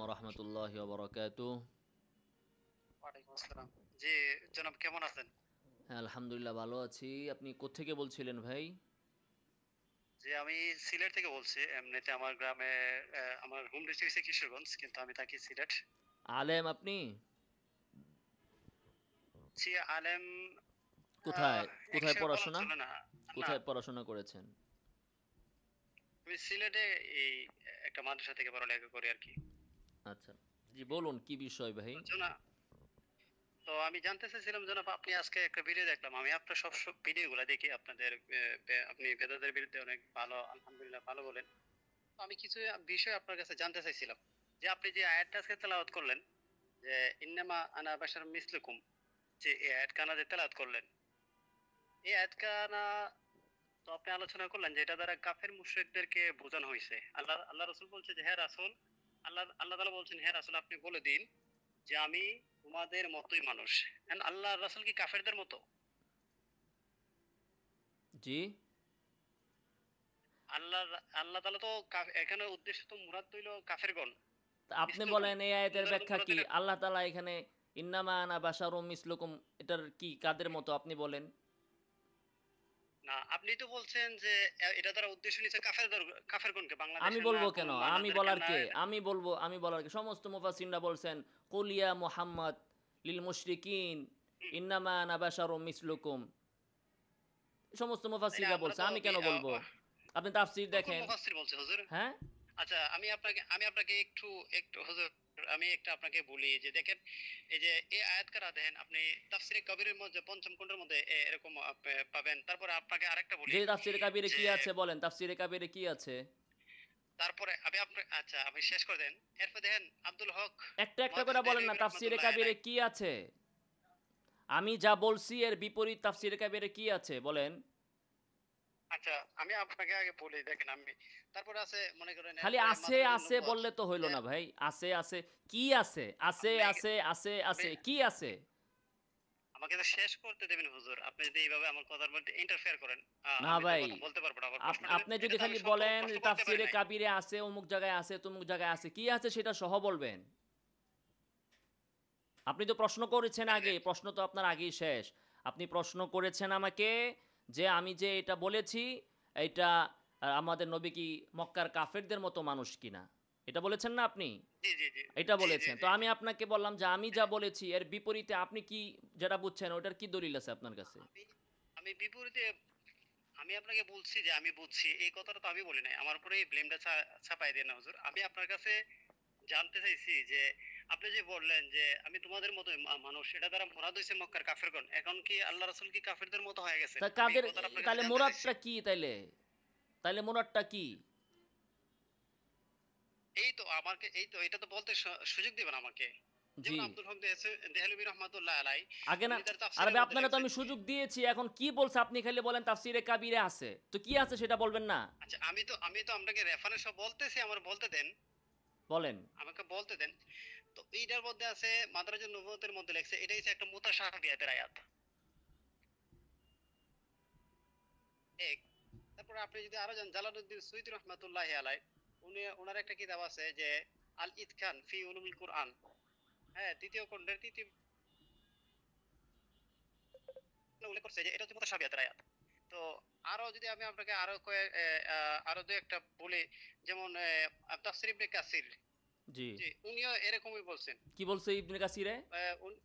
ওরহমতুল্লাহি ওয়া বারাকাতুহু। ওয়ালাইকুম আসসালাম। জি, জনাব কেমন আছেন? হ্যাঁ, আলহামদুলিল্লাহ ভালো আছি। আপনি কোত্থেকে বলছিলেন ভাই? জি, আমি সিলেট থেকে বলছি। এমনিতে আমার গ্রামে আমার হোম ডিস্ট্রিক্ট হচ্ছে কিশোরগঞ্জ। কিন্তু আমি থাকি সিলেট। আলেম আপনি? জি, আলেম কোথায়, এক কোথায় হিসেবে বলা পড়াশোনা? চলে না। না, কোথায় পড়াশোনা করেছেন? আমি সিলেটে এই একটা মাদ্রাসা থেকে পড়ালেখা করি আরকি। আচ্ছা। জি বলুন কি বিষয় ভাই? তো তো আমি জানতে চাইছিলাম জনাব আপনি আজকে একটা ভিডিও দেখলাম। আমি আপনার সব ভিডিওগুলা দেখি আপনাদের আপনি বেদাতের বিরুদ্ধে অনেক ভালো আলহামদুলিল্লাহ ভালো বলেন। তো আমি কিছু বিষয় আপনার কাছে জানতে চাইছিলাম। যে আপনি যে আয়াতটা আজকে তেলাওয়াত করলেন যে ইন্নামা আনা বাশারুম মিসলুকুম, যে এই আয়াতখানা যে তেলাওয়াত করলেন, এই আয়াতখানা তো আপনি আলোচনা করলেন যে এটা দ্বারা কাফের মুশরিকদেরকে বোঝানো হয়েছে। আল্লাহ রাসূল বলছে যে হে রাসূল, আল্লাহ তাআলা বলছেন হে রাসূল আপনি বলে দিন যে আমি তোমাদের মতোই মানুষ। আল্লাহ রাসূল কি কাফেরদের মতো? জি? আল্লাহ আল্লাহ তাআলা তো এখানে উদ্দেশ্য তো মুরাদ হইল কাফেরগণ। তা আপনি মিসলুকুম বলেন এই আয়াতের তোমাদের ব্যাখ্যা মুরাদ কি? হইলো আল্লাহ তাআলা এখানে ইন্নামা আনা বাশারুম মিসলুকুম এটার কি কাদের মতো আপনি বলেন? না, আপনি তো বলছেন যে এটা দ্বারা উদ্দেশ্য নিচ্ছে কাফেরগণকে আমি বাংলাদেশের না বলব কোন কেন? আমি মানাদেরকে বলার না। কে? আমি বলার কে? সমস্ত মুফাসসিররা বলছেন, "কুল ইয়া মুহাম্মদ লিল মুশরিকিন হুম, ইন্নামা আনা বাশারুম মিসলুকুম।" সমস্ত তাই না? মুফাসসিররা আমরা বলছে। তো আমি কেন বলবো? আপনি তাফসীর কোন দেখেন। মুফাসসির বলছে হুজুর? হ্যাঁ? আচ্ছা, আমি আপনাকে একটু হুজুর আমি একটা আপনাকে বলি যে দেখেন এই যে এই আয়াত কারা দেখেন আপনি তাফসীরে কবিরের মধ্যে পঞ্চম খণ্ডের মধ্যে এরকম পাবেন। তারপরে আপনাকে আরেকটা বলি যে তাফসীরে কাবীরে যে কি আছে বলেন? তাফসীরে কাবীরে কি আছে? তারপরে আচ্ছা আপনি শেষ করে দেন। এরপর দেখেন আব্দুল হক একটা, একটা করে মুহাদ্দিস বলেন না দেহলভী তাফসীরে রহমাতুল্লাহি কাবীরে আলাইহ। কি আছে? আমি যা বলছি এর বিপরীত তাফসীরে কাবীরে কি আছে বলেন? আচ্ছা, আমি আপনাকে আগে বলি দেখেন তারপরে আছে মনে করেন খালি এরপরে আছে, মাদারাতুন আছে নবুওয়াত বললে তো হইল যে না ভাই। আছে, আছে। কি আছে? আছে, আপনি আছে, আছে, আপনি আছে। কি আছে? আমাকে তো শেষ করতে দেবেন হুজুর। আপনি যদি এইভাবে আমার কথার মধ্যে ইন্টারফেয়ার করেন, না আমি তো ভাই। কথা বলতে পারব না। আমার প্রশ্নটা আপনি এটা যদি তো আমি খালি সত্য বলেন প্রশ্ন যে করতে পারি তাফসীরে নাই। কাবীরে আছে, অমুক জায়গায় আছে, তমুক জায়গায় আছে। কি আছে সেটা সহ বলবেন। আপনি তো প্রশ্ন করেছেন তাইলে আগে, প্রশ্ন তো আপনার আগেই শেষ। আপনি প্রশ্ন করেছেন আমাকে যে আমি যে এটা বলেছি এইটা আমাদের নবী কি মক্কার কাফেরদের মতো মানুষ কিনা? এটা বলেছেন না আপনি? জি, জি, জি। এটা জি, জি, বলেছেন। তো জি। আমি আপনাকে বললাম যে আমি যা বলেছি এর বিপরীতে আপনি কি যেটা বুঝছেন ওটার কি দলিল আছে আপনার কাছে? আমি আমি বিপরীতে আমি আপনাকে বলছি যে আমি বুঝছি। এই কথাটা তো আমি বলি নাই। আমার উপরে এই ব্লেমটা চাপায় দিয়েন না হুজুর। আমি আপনার কাছে জানতে চাইছি যে আপনি যে বললেন যে আমি তোমাদের মতোই মানুষ, এটা দ্বারা মুরাদ হইছে মক্কার কাফেরগণ। এখন কি আল্লাহ রাসূল কি কাফেরদের মতো হয়ে গেছেন? তা আমি এই কাদের কথাটা আপনার কাছে তাইলে জানতে চাইছি। মুরাদটা কি তাইলে? তাইলে মুরাদটা কি? এই তো এটা তো বলতে সুযোগ দিবেন আমাকে। জি। যেমন আব্দুল হক দেহলভী রহমাতুল্লাহ আলাইহ আগে না উনি তার আরে তাফসীরের ভাই মধ্যে আপনারে তো লিখছে। আমি সুযোগ দিয়েছি। এখন কি বলছে আপনি খালি বলেন তাফসীরে কাবীরে আছে। তো কি আছে সেটা বলবেন না? আচ্ছা, আমি তো আপনাকে রেফারেন্স সব বলতেছি, আমার বলতে দেন। বলেন। আমাকে বলতে দেন। তো এইটার মধ্যে আছে মাদ্রাজুন নবুওয়াতের মধ্যে লেখছে এটা হচ্ছে একটা মুতাশাবিহাতের আয়াত। এক। তারপরে আপনি যদি আরো যান জালালউদ্দিন সুয়ুতী রহমাতুল্লাহি আলাইহ উনার একটা কিতাব আছে যে আল ইতকান ফি উলুমিল কুরআন। হ্যাঁ, তৃতীয় খণ্ডের তৃতীয় উল্লেখ করছে যে এটা হচ্ছে মুতাশাবিহাতের আয়াত। তো আরো যদি আমি আপনাকে আরো আরো দুই একটা বলি, যেমন তাফসীর ইবনে কাসির, জি। জি উনিও এরকমই বলছেন। কি বলছে ইবনে কাসিরে? আহ, উন-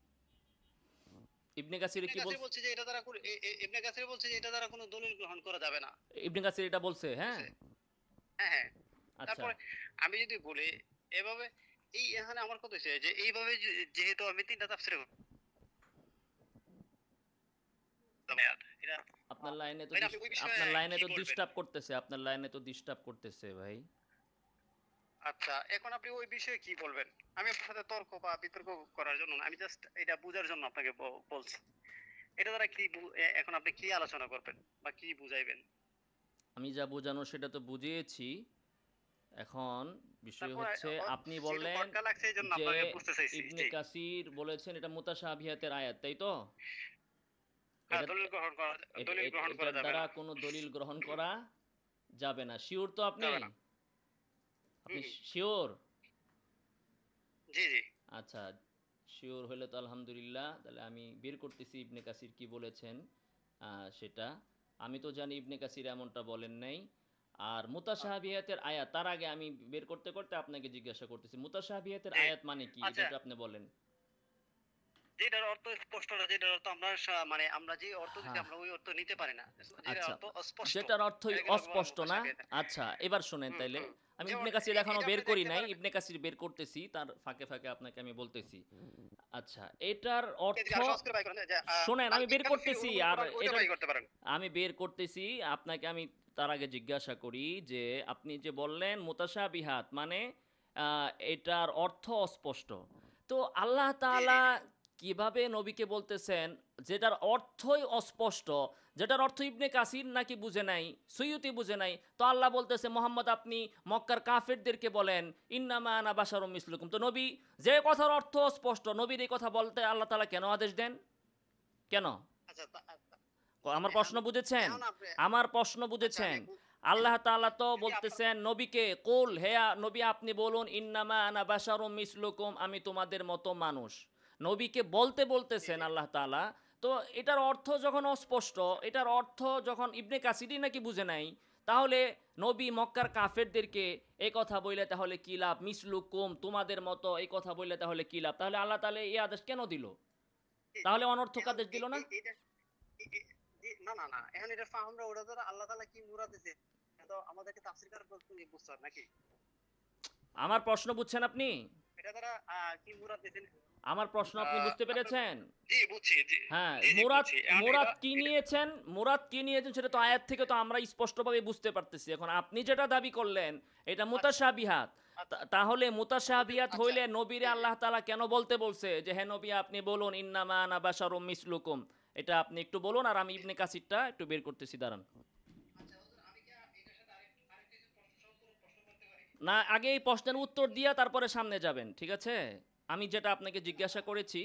ইবনে কাসিরে ইবনে কি কাসির বলছে? বলছে যে এটা দ্বারা ইবনে কাসির বলছে যে এটা দ্বারা কোনো দলিল গ্রহণ করা যাবে না। ইবনে কাসির এটা বলছে, ঠিক হ্যাঁ? আছে? হ্যাঁ, হ্যাঁ। আচ্ছা। তারপরে আমি যদি বলি এভাবে এখানে আমার কথা হচ্ছে যে এইভাবে যেহেতু আমি তিনটা তাফসীর এটা আপনার লাইনে তো ভাই আপনি ওই বিষয়ে আপনার লাইনে কি তো বলবেন? ডিস্টার্ব করতেছে। আপনার লাইনে তো ডিস্টার্ব করতেছে ভাই। আচ্ছা, এখন আপনি ওই বিষয়ে কি বলবেন? আমি আপনার সাথে তর্ক বা বিতর্ক করার জন্য না, আমি জাস্ট এটা বুঝার জন্য আপনাকে বলছি। এটা দ্বারা কি এখন আপনি কি আলোচনা করবেন বা কি বুঝাইবেন? আমি যা বোঝানোর সেটা তো বুঝিয়েছি। এখন বিষয় তারপরে হচ্ছে আপনি যেহেতু বললেন খটকা লাগছে এইজন্য যে আপনাকে বুঝতে চাইছি। ইবনে জি। কাসির বলেছেন এটা মুতাশাবিহাতের আয়াত, তাই তো? হ্যাঁ, এটা দলিল গ্রহণ করা এটার যাবে দ্বারা না। কোনো দলিল গ্রহণ করা যাবে না। শিওর তো আপনি? যাবে না। আপনি হুম, হুম। শিওর? জি জি। আচ্ছা, শিওর হইলে তো আলহামদুলিল্লাহ। তাহলে আমি বের করতেছি ইবনে কাসির কি বলেছেন সেটা। আমি তো জানি ইবনে কাসির এমনটা বলেন নাই। আর আ- মুতাশাবিহাতের আয়াত তার আগে আমি বের করতে করতে আপনাকে জিজ্ঞাসা করতেছি। মুতাশাবিহাতের জি। আয়াত মানে কি? এটা আচ্ছা, একটু আপনি বলেন। যেটার অর্থ স্পষ্ট না, যেটার অর্থ আমরা মানে আমরা যে অর্থ দিছি হ্যাঁ, আমরা ওই অর্থ নিতে পারি না। যেটার আচ্ছা। অর্থ অস্পষ্ট। যেটার অর্থই এটাকে বলা অস্পষ্ট না? মুতাশাবিহাত। আচ্ছা, এবার শোনেন হুম, তাইলে। হুম। আমি যেমন ইবনে কাসির এখনো এটা বের আপনি করি দেখতে নাই। পারেন। ইবনে কাসির বের করতেছি। তার ফাঁকে, ফাঁকে আপনাকে আমি বলতেছি। আচ্ছা, এটার অর্থ এদিকে আরো সহজ করে বাই করেন যে শোনেন আল আমি বের ইনকাম ফি করতেছি উলুমুল আর কুরআন, ওইটা এটার বাই করতে পারেন। আমি বের করতেছি আপনাকে আমি তার আগে জিজ্ঞাসা করি যে আপনি যে বললেন মুতাশাবিহাত মানে এটার অর্থ অস্পষ্ট তো আল্লাহ জি জি তাআলা জি। কিভাবে নবীকে বলতেছেন যেটার অর্থই অস্পষ্ট যেটার অর্থ ইবনে কাসির নাকি বুঝে নাই সৈয়দি বুঝে নাই তো আল্লাহ বলতেছে মোহাম্মদ আপনি মক্কার কাফেরদেরকে বলেন ইন্নামা আনা বাশারুম মিসলুকুম তো নবী যে কথার অর্থ স্পষ্ট নবীর এই কথা বলতে আল্লাহ তাআলা কেন আদেশ দেন কেন আচ্ছা আমার প্রশ্ন এখন বুঝেছেন এখন আপনি আমার প্রশ্ন আচ্ছা আমি বুঝেছেন আল্লাহ তাআলা তো যদি আপনার বলতেছেন নবীকে কুল হে নবী আপনি বলুন ইন্নামা আনা বাশারুম মিসলুকুম আমি তোমাদের মতো মানুষ নবীকে বলতে জি বলতেছেন জি। আল্লাহ তাআলা তো এটার অর্থ যখন অস্পষ্ট এটার অর্থ যখন ইবনে কাসিরই নাকি বুঝে নাই তাহলে নবী মক্কার কাফেরদেরকে এই কথা বললে তাহলে কি লাভ মিসলুকুম তোমাদের মতো এই কথা বললে তাহলে কি লাভ তাহলে আল্লাহ তাআলা এই আদেশ কেন দিল জি, তাহলে অনর্থক এখন আদেশ দিল না এইটা না না না, এখন এটা ফাহামরা ওটা দ্বারা আল্লাহ তাআলা কি মুরাদ দিছে এটা তো আমাদেরকে তাফসীর করার পর তুমি বুঝতে হবে নাকি? আমার প্রশ্ন বুঝছেন আপনি এটা দ্বারা কি মুরাদ দিছেন? আমার প্রশ্ন আপনি বুঝতে আপনার পেরেছেন জি বুঝছি। জি হ্যাঁ জি জি মুরাদ বুঝছি। এখন মুরাদ এটা কি এটা নিয়েছেন মুরাদ কি নিয়েছেন সেটা তো আয়াত থেকে তো আমরা স্পষ্টভাবে বুঝতে পারতেছি এখন আপনি যেটা দাবি করলেন এটা আচ্ছা মুতাশাবিহাত আচ্ছা তাহলে মুতাশাবিহাত আচ্ছা হইলে নবীরে জি জি। আল্লাহ তাআলা কেন বলতে বলছে যে হে নবী আপনি বলুন ইন্নামা আনা বাশারুম মিসলুকুম এটা আপনি একটু বলুন আর আমি ইবনে কাসিরটা একটু বের করতেছি দাঁড়ান আচ্ছা হুজুর, আমি কি এটার সাথে আরেকটা কিছু প্রশ্ন করতে পারি? না আগে এই প্রশ্নের উত্তর দিয়া তারপরে সামনে যাবেন ঠিক আছে আমি যেটা আপনাকে জিজ্ঞাসা করেছি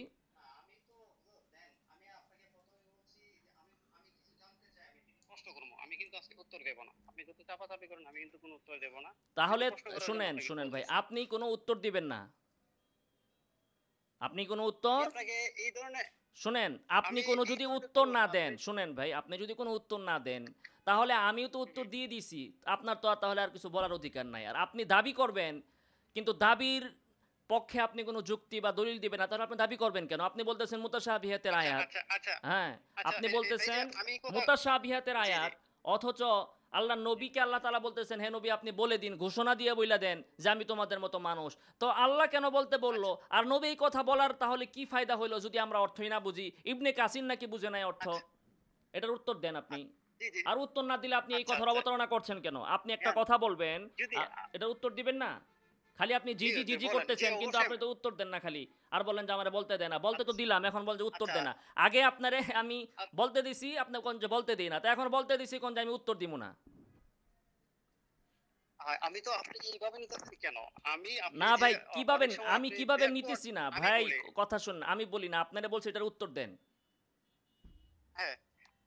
আমি তো হুজুর দেন, আমি আপনাকে প্রথমে বলছি যে আমি কিছু জানতে চাই, আমি কিছু প্রশ্ন করব। আমি কিন্তু আজকে উত্তর দেব না। আপনি যত চাপাচাপি করেন আমি কিন্তু কোনো উত্তর দেব না। আমি তো তাহলে প্রশ্ন করার জন্য শুনেন আপনাকে শুনেন কল ভাই দিছি। আপনি কোনো উত্তর দিবেন না আপনি কোনো আমি উত্তর আপনাকে এই ধরনের শুনেন আপনি আমি কোনো এই যদি ধরনের উত্তর না আপনি দেন শুনেন ভাই আপনি যদি কোনো উত্তর না দেন তাহলে আমিও তো উত্তর দিয়ে দিছি আপনার তো আর তাহলে আর কিছু বলার অধিকার নাই আর আপনি দাবি করবেন কিন্তু দাবির পক্ষে আপনি কোনো যুক্তি বা দলিল দিবেন না তাহলে আপনি দাবি করবেন কেন আপনি বলতেছেন মুতাশাবিহাতের আচ্ছা আয়াত আচ্ছা আচ্ছা হ্যাঁ আচ্ছা আপনি এই যে বলতেছেন আমি কথা মুতাশাবিহাতের জি জি আয়াত অথচ আল্লাহ নবীকে আল্লাহ তাআলা বলতেছেন হে নবী আপনি বলে দিন ঘোষণা দিয়ে বইলা দেন যে আমি তোমাদের মতো মানুষ তো আল্লাহ কেন বলতে বললো আচ্ছা আর নবী এই কথা বলার তাহলে কি ফায়দা হইলো যদি আমরা অর্থই না বুঝি ইবনে কাসির নাকি বুঝে নাই অর্থ আচ্ছা এটার উত্তর দেন আপনি জি জি আর উত্তর না দিলে আপনি এই আচ্ছা কথার আচ্ছা অবতারণা করছেন কেন আপনি একটা জ্ঞান কথা বলবেন যদি এটার উত্তর দিবেন না খালি আপনি জি জি জি জি হুজুর জি বলেন, জি করতেছেন কিন্তু অবশ্যই আপনি তো উত্তর দেন না খালি আর বলেন যে আমারে বলতে দেয় না বলতে তো আচ্ছা দিলাম এখন বল যে উত্তর আচ্ছা দেয় না আগে আপনারে আমি আ- বলতে দিছি আপনি কোন যে বলতে দিই না তো এখন বলতে দিছি কোন যে আমি উত্তর দিব না আমি তো আপনাকে এইভাবে নিতেছি কেন? আমি আপনি না যে ভাই কিভাবে অনেক সময় আমি আপনি কিভাবে ব্যাকওয়ার্ড নিতেছি না আমি ভাই বলি কথা শুন আমি বলি না আপনারা বলছি এটার উত্তর দেন হ্যাঁ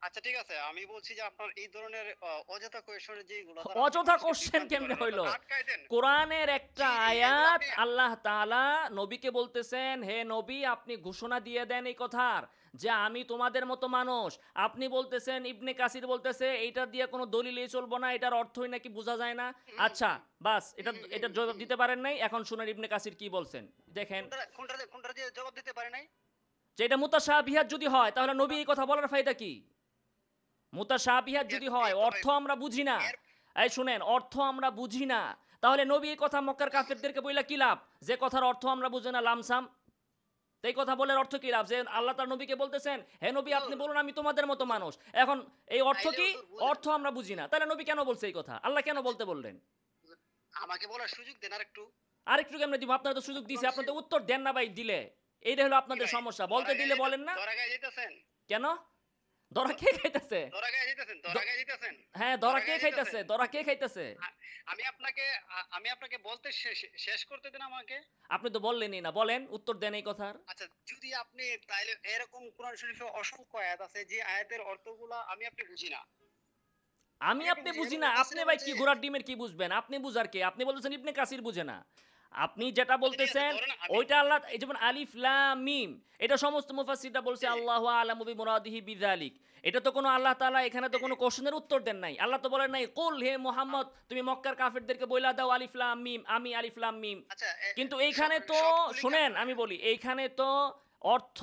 আচ্ছা ঠিক আছে, আমি বলছি যে আপনার এই ধরনের অযথা কোয়েশনের যেগুলো দ্বারা আপনি অযথা মানুষকে কোশ্চেন বিভ্রান্তি কেমনে করেন হইলো ওটা আটকায় দেন। কোরআনের একটা জি জি এগুলো আয়াত আপনি আল্লাহ তাআলা নবীকে বলতেছেন হে নবী আপনি ঘোষণা দিয়ে দেন এই কথার যে আমি তোমাদের মতো মানুষ আপনি বলতেছেন ইবনে কাসির বলতেছে এইটা দিয়ে কোনো দলিলই চলবো না এটার অর্থই নাকি বোঝা যায় না হুম আচ্ছা বাস এটা হুম হুম এটার জবাব হুম দিতে পারেন নাই এখন শুনেন ইবনে কাসির কি বলছেন দেখেন কোনটা যে জবাব দিতে পারে নাই? যে এটা মুতাশাবিহাত যদি হয় তাহলে নবী কোনটা এই কথা বলার ফায়দা কি মুতাশাবিহাত এর যদি হয় এর তো অর্থ আমরা বুঝি না এর এই শুনেন অর্থ আমরা বুঝি না তাহলে নবী এই কথা মক্কার কাফেরদেরকে বইলা কি লাভ যে কথার অর্থ আমরা বুঝি না লামসাম তো এই কথা বলার অর্থ কি লাভ যে আল্লাহ তার নবীকে বলতেছেন হে নবী আপনি হুজুর বলুন আমি তোমাদের মতো হুজুর মানুষ এখন এই অর্থ তাইলে কি হুজুর বুঝেন অর্থ আমরা বুঝি না তাহলে নবী কেন বলছে এই কথা আল্লাহ কেন বলতে বললেন হুজুর, আমাকে বলার সুযোগ দেন আর একটু। আরেকটু কেমনে দিব আপনারা তো সুযোগ আপনি দিয়েছে আপনি মানুষের তো উত্তর দেন না ভাই দিলে এইটা হলো কি আপনাদের ভাই সমস্যা বলতে দিলে বলেন না ধরা গায়ে যেতেছেন? কেন ধরা কে খাইতেছে ধরা গায়ে যেতেছেন? ধরা গায়ে যেতেছেন? হ্যাঁ ধরা ধরা কে গায়ে খাইতেছে যেতেছেন? ধরা কে খাইতেছে আ- আমি আপনাকে বলতে শেষ করতে দেন আমাকে। আপনি তো বললেনই না বলেন উত্তর দেন এই কথার আচ্ছা যদি আপনি তাইলে এরকম কোরআন শরীফে অসংখ্য আয়াত আছে যে আয়াতের অর্থগুলা আমি বুঝি না। আমি এরকম আপনি যে বুঝি এরকম না আপনি তাফসীরে ভাই বলছে কি ঘোড়ার ডিমের কি বুঝবেন আপনি বুঝার কে আপনি বলতেছেন ইবনে কাসির বুঝে না আপনি যেটা আচ্ছা ঠিক আছে, বলতেছেন ধরেন আমি ওইটা আল্লাহ, এই যেমন আলিফ লাম মিম, এটা সমস্ত মুফাসসিররা বলছে জি, আল্লাহু আ'লামু বিমুরাদিহি বিযালিক। এটা তো কোনো আল্লাহ তাআলা এখানে তো জি, জি। কোনো কোশ্চেনের উত্তর দেন নাই। আল্লাহ তো বলেন নাই কুল হে মুহাম্মদ তুমি মক্কার কাফেরদেরকে বইলা দাও আলিফ লাম মিম, আমি আলিফ লাম মিম। আচ্ছা কিন্তু এইখানে তো সবগুলি শুনেন আমি বলি, এইখানে তো অর্থ,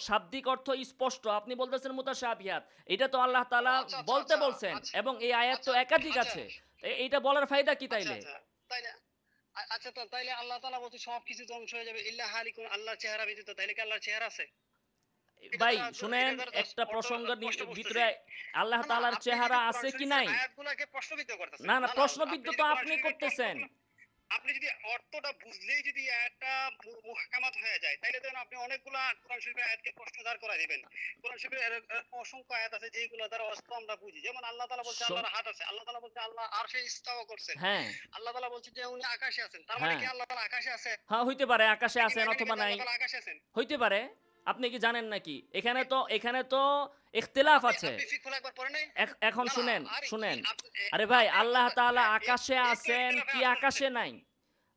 শাব্দিক অর্থ স্পষ্ট। আপনি বলতেছেন মুতাশাবিহাত। এটা তো আল্লাহ ও তাআলা আচ্ছা, আচ্ছা, বলতে আচ্ছা, বলছেন আচ্ছা, এবং এই আয়াত তো আচ্ছা, একাধিক আচ্ছা, আছে। এইটা বলার ফায়দা কি আচ্ছা, তাইলে? আচ্ছা। তাইলে আচ্ছা তো তাইলে আল্লাহ তাআলা বলছে সবকিছু ধ্বংস হয়ে যাবে ইল্লা হালিকুন, আল্লাহর চেহারা ব্যতীত। তাইলে কি আল্লাহর চেহারা আছে? ভাই শুনেন, এটা দ্বারা একটা অর্থ প্রসঙ্গের স্পষ্ট ভিতরে বুঝতেছি। আল্লাহ না, না, তাআলার আপনি যদি চেহারা কোরআন আছে কি শরীফের নাই? আয়াতগুলাকে প্রশ্নবিদ্ধ করতেছেন। না, না, না, না, প্রশ্নবিদ্ধ আপনি তো যদি কোরআন আপনি শরীফের করতেছেন। আপনি যদি অর্থটা বুঝলেই যদি এই আয়াতটা মুহকামাত হয়ে যায়, তাইলে তো আপনি অনেকগুলা কোরআন শরীফের আয়াতকে প্রশ্ন দাঁড় করায় দিবেন। কোরআন শরীফের অসংখ্য আয়াত আছে যেগুলো দ্বারা অর্থ আমরা বুঝি। যেমন আল্লাহ তাআলা বলছে শোন, আল্লাহর হাত আছে। আল্লাহ তাআলা বলছে আল্লাহ আরশে ইস্তাওয়া করছেন। হ্যাঁ, আল্লাহ তাআলা বলছে যে উনি আকাশে আছেন। তার মানে হ্যাঁ, কি আল্লাহ তাআলা আকাশে আছে? হ্যাঁ, হইতে পারে আকাশে আপনি কি আছেন মেনে অথবা নিবেন যে নাই। আল্লাহ তাআলা আকাশে আছেন? হইতে পারে। আপনি কি জানেন নাকি? এখানে এ তো এখানে তো ইখতিলাফ আপনি আছে। আপনি ফিকহুল একবার পড়েন নাই? এখন না, না, শুনেন, আরে কি শুনেন। আপনি আরে ভাই আপনি আল্লাহ তাআলা আকাশে এই তো আছেন ইখতিলাফে কি আসতেছেন। আকাশে নাই?